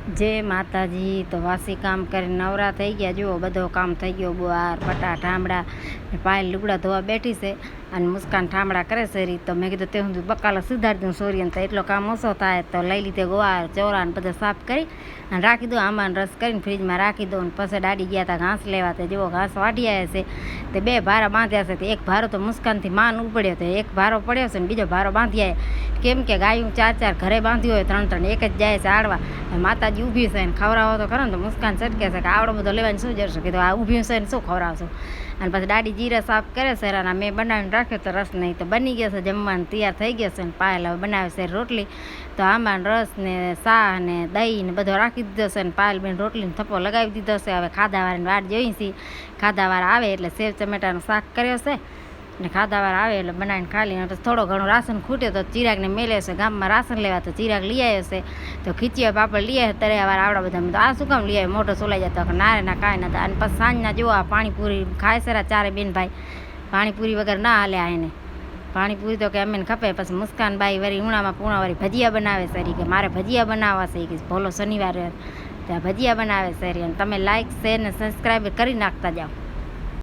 जय माताजी। तो वासी काम कर नवरा थी गया। जो बधो काम थी गयो। बुआर पटा ठामड़ा पायल लुगड़ा धोवा बैठी से अने मुस्कान ठामड़ा करे से री। तो मैं कीधुं ते हुंदी बकाला सुधारी दूँ सोरियन तो एटलो काम ओछो थाय। तो लई लीधे गुवार चोरा ने बधो साफ करी अने राखी दो। आंबानो रस करीने फ्रीज में राखी दो। पछी डाडी गया था घास लेवा। तो जो घास वाढी आया से ते बे भारा बांध्या से। एक भारो तो मुस्कान थी मान उपड्यो तो एक भारो पड्यो से बीजो भारो बांधी आए। केम के गायूं चार चार घरे बांधी होय त्रण त्रण एक ज जाए से आड़वा। माताजी ऊभी से खवरावो तो खरो ने तो मुस्कान चटके से कि आवड़ो बधो लेवाने शुं जरशे। कीधुं आ ऊभी से शुं खवरावशो। अने पछी डाडी जीरा साफ करे से अने मैं बनावीने राख्यो तो रस नहीं तो बनी गयो से। जमवानुं तैयार थई गयो से। पायल हवे बनावे से रोटली। तो आंबानो रस ने सा ने दही ने बधो राखी दीधो से। पायल बेन रोटली ने थप्पो लगावी दीधो से। हवे खाधावाळानी वाट जोई छे। खाधावाळा आवे एटले सेव टमेटानुं शाक कर्यो से ने खाधावाळा आवे एटले बनावीने खाई लीधुं। पछी थोड़ो घणो राशन खूट्यो तो चिराग ने मेल्यो से गाममां राशन लेवा। तो चिराग लई आव्यो से। तो खीचिया पापड़ लई आव्यो तळ्यावाळा आवड़ा बधा। तो आ शुं काम लई आव्यो मोटो सोलाई जतो के ना रे ना कांई नथी। अने पछी सांजना जो आ पाणीपूरी खाय से चारे बेन भाई। पाणीपूरी वगर ना हाले आ एने। पाणीपूरी तो के अमेने खपे। पछी मुस्कान बाई वरी उणामां पूणा वरी भजिया बनावे से के मारे भजिया बनाववा से के भोलो शनिवार तो भजिया बनावे से। तमे लाइक शेर ने सब्सक्राइब करी नाखता जाओ।